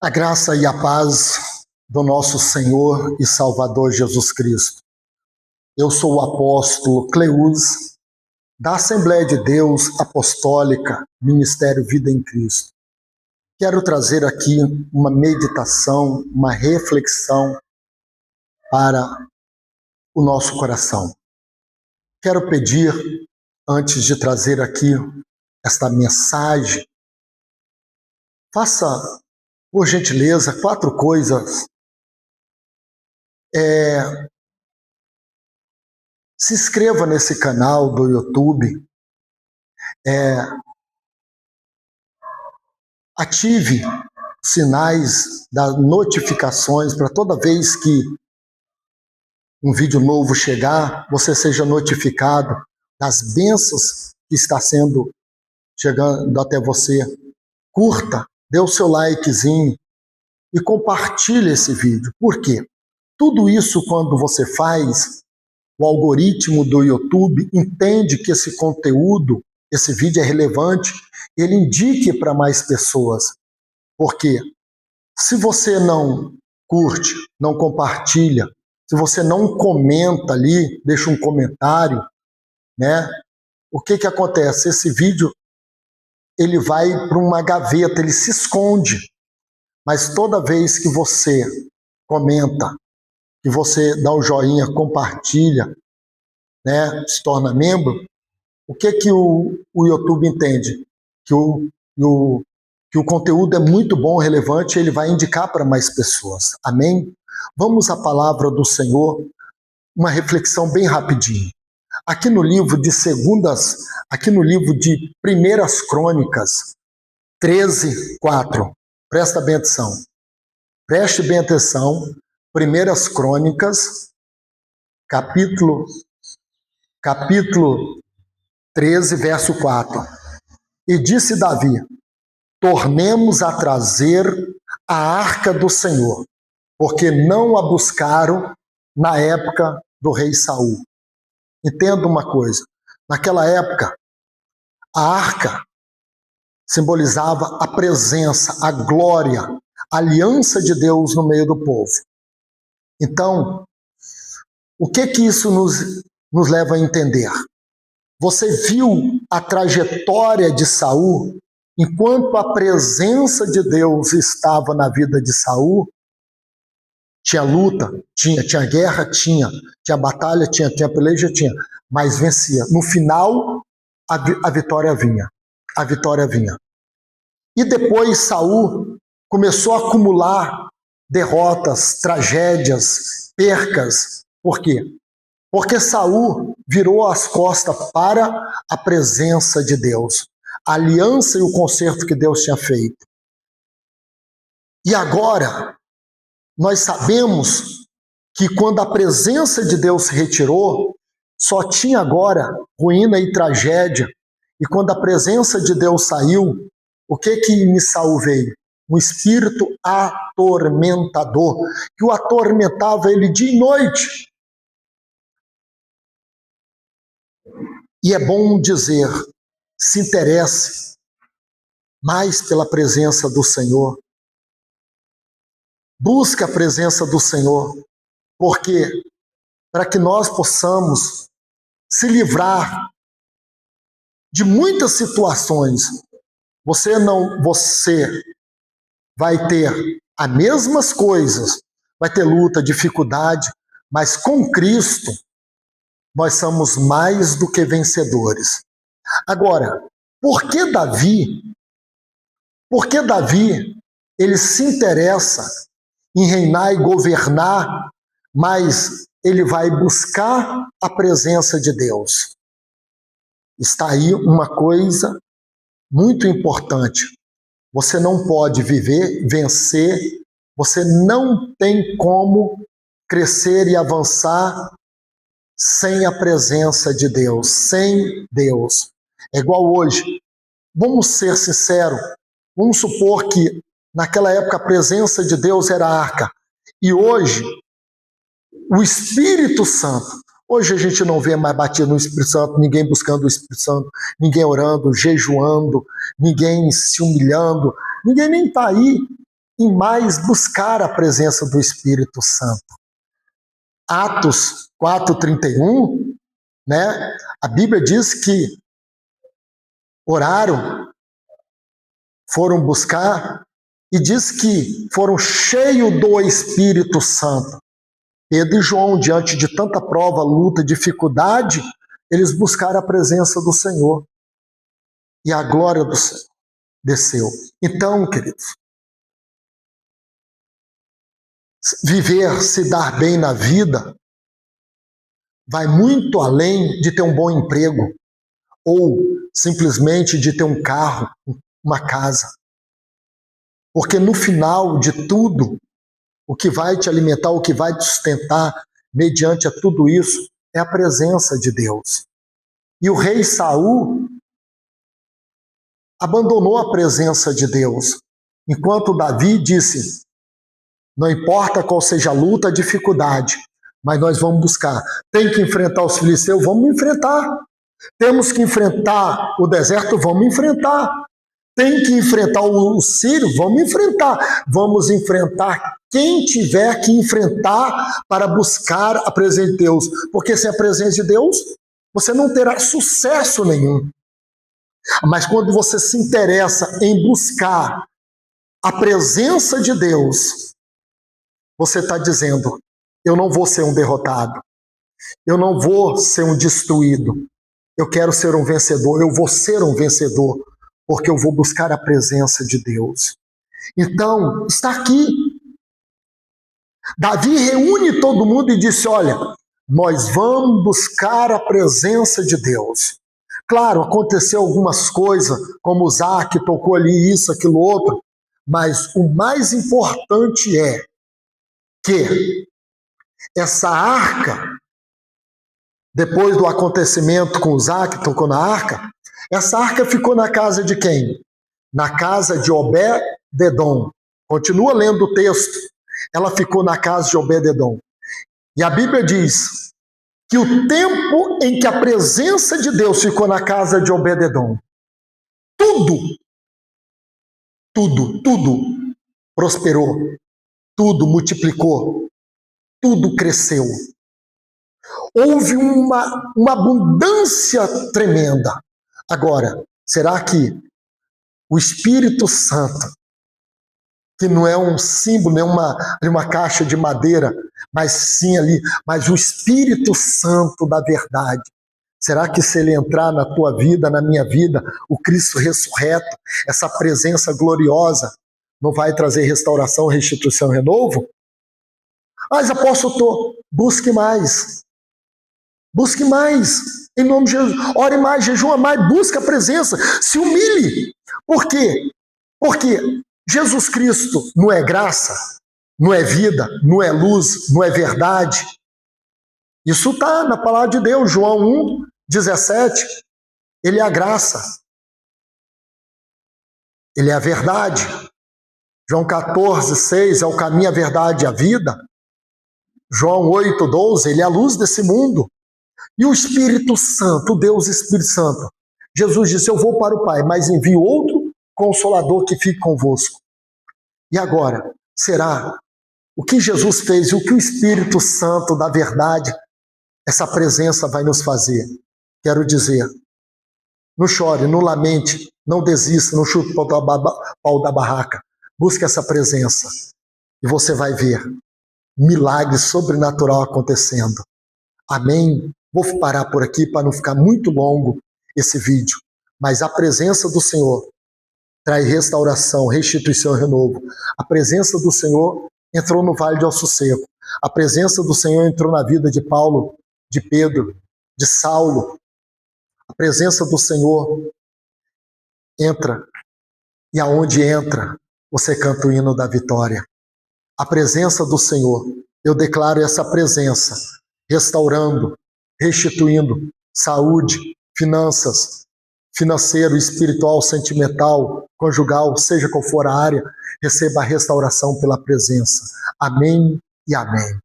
A graça e a paz do nosso Senhor e Salvador Jesus Cristo. Eu sou o apóstolo Cleus, da Assembleia de Deus Apostólica, Ministério Vida em Cristo. Quero trazer aqui uma meditação, uma reflexão para o nosso coração. Quero pedir, antes de trazer aqui esta mensagem, faça, por gentileza, 4 coisas. Se inscreva nesse canal do YouTube. Ative sinais das notificações para toda vez que um vídeo novo chegar, você seja notificado das bênçãos que está chegando até você. Curta, dê o seu likezinho e compartilhe esse vídeo. Por quê? Tudo isso, quando você faz, o algoritmo do YouTube entende que esse conteúdo, esse vídeo é relevante, ele indique para mais pessoas. Porque se você não curte, não compartilha, se você não comenta ali, deixa um comentário, né? O que acontece? Esse vídeo, ele vai para uma gaveta, ele se esconde. Mas toda vez que você comenta, que você dá o joinha, compartilha, né, se torna membro, o que o YouTube entende? Que o conteúdo é muito bom, relevante, ele vai indicar para mais pessoas. Amém? Vamos à palavra do Senhor, uma reflexão bem rapidinho. Aqui no livro de Primeiras Crônicas, 13:4. Presta bem atenção. Preste bem atenção. Primeiras Crônicas, capítulo 13, verso 4. E disse Davi: tornemos a trazer a arca do Senhor, porque não a buscaram na época do rei Saul. Entenda uma coisa. Naquela época, a arca simbolizava a presença, a glória, a aliança de Deus no meio do povo. Então, o que isso nos leva a entender? Você viu a trajetória de Saul, enquanto a presença de Deus estava na vida de Saul, tinha luta, tinha guerra, tinha batalha, tinha peleja, mas vencia. No final, a vitória vinha. A vitória vinha. E depois Saul começou a acumular derrotas, tragédias, percas. Por quê? Porque Saul virou as costas para a presença de Deus, a aliança e o concerto que Deus tinha feito. E agora, nós sabemos que quando a presença de Deus se retirou, só tinha agora ruína e tragédia. E quando a presença de Deus saiu, o que em Saul veio? Um espírito atormentador, que o atormentava ele dia e noite. E é bom dizer, se interesse mais pela presença do Senhor. Busque a presença do Senhor, porque para que nós possamos se livrar de muitas situações, você vai ter as mesmas coisas, vai ter luta, dificuldade, mas com Cristo nós somos mais do que vencedores. Agora, por que Davi ele se interessa em reinar e governar, mas ele vai buscar a presença de Deus? Está aí uma coisa muito importante. Você não pode vencer, você não tem como crescer e avançar sem a presença de Deus, sem Deus. É igual hoje. Vamos ser sinceros, vamos supor que naquela época a presença de Deus era a arca. E hoje, o Espírito Santo, hoje a gente não vê mais batido no Espírito Santo, ninguém buscando o Espírito Santo, ninguém orando, jejuando, ninguém se humilhando, ninguém nem está aí em mais buscar a presença do Espírito Santo. Atos 4:31, né? A Bíblia diz que oraram, foram buscar, e diz que foram cheios do Espírito Santo. Pedro e João, diante de tanta prova, luta, dificuldade, eles buscaram a presença do Senhor. E a glória do Senhor desceu. Então, queridos, viver, se dar bem na vida, vai muito além de ter um bom emprego, ou simplesmente de ter um carro, uma casa. Porque no final de tudo, o que vai te alimentar, o que vai te sustentar, mediante a tudo isso, é a presença de Deus. E o rei Saul abandonou a presença de Deus, enquanto Davi disse: não importa qual seja a luta, a dificuldade, mas nós vamos buscar. Tem que enfrentar os filisteus? Vamos enfrentar. Temos que enfrentar o deserto? Vamos enfrentar. Tem que enfrentar o sírio? Vamos enfrentar. Vamos enfrentar quem tiver que enfrentar para buscar a presença de Deus. Porque sem a presença de Deus, você não terá sucesso nenhum. Mas quando você se interessa em buscar a presença de Deus, você está dizendo: eu não vou ser um derrotado, eu não vou ser um destruído, eu quero ser um vencedor, eu vou ser um vencedor, porque eu vou buscar a presença de Deus. Então, está aqui. Davi reúne todo mundo e disse: olha, nós vamos buscar a presença de Deus. Claro, aconteceu algumas coisas, como Uzá, que tocou ali isso, aquilo, outro, mas o mais importante é que essa arca, depois do acontecimento com Uzá, que tocou na arca, essa arca ficou na casa de quem? Na casa de Obed-edom. Continua lendo o texto. Ela ficou na casa de Obed-edom. E a Bíblia diz que o tempo em que a presença de Deus ficou na casa de Obed-edom, tudo prosperou, tudo multiplicou, tudo cresceu. Houve uma abundância tremenda. Agora, será que o Espírito Santo, que não é um símbolo, nem uma caixa de madeira, mas sim ali, mas o Espírito Santo da verdade, será que se ele entrar na tua vida, na minha vida, o Cristo ressurreto, essa presença gloriosa, não vai trazer restauração, restituição, renovo? Mas, apóstolo, busque mais. Busque mais, em nome de Jesus. Ore mais, jejua mais, busque a presença, se humilhe. Por quê? Porque Jesus Cristo não é graça, não é vida, não é luz, não é verdade. Isso está na palavra de Deus, João 1:17. Ele é a graça. Ele é a verdade. João 14:6 é o caminho, a verdade e a vida. João 8:12, ele é a luz desse mundo. E o Espírito Santo, o Deus Espírito Santo, Jesus disse: eu vou para o Pai, mas envio outro Consolador que fique convosco. E agora, será o que Jesus fez e o que o Espírito Santo da verdade, essa presença vai nos fazer? Quero dizer, não chore, não lamente, não desista, não chute o pau da barraca. Busque essa presença e você vai ver milagre sobrenatural acontecendo. Amém? Vou parar por aqui para não ficar muito longo esse vídeo. Mas a presença do Senhor traz restauração, restituição e renovo. A presença do Senhor entrou no Vale de Osso Seco. A presença do Senhor entrou na vida de Paulo, de Pedro, de Saulo. A presença do Senhor entra. E aonde entra, você canta o hino da vitória. A presença do Senhor, eu declaro essa presença, restaurando, restituindo saúde, finanças, financeiro, espiritual, sentimental, conjugal, seja qual for a área, receba a restauração pela presença. Amém e amém.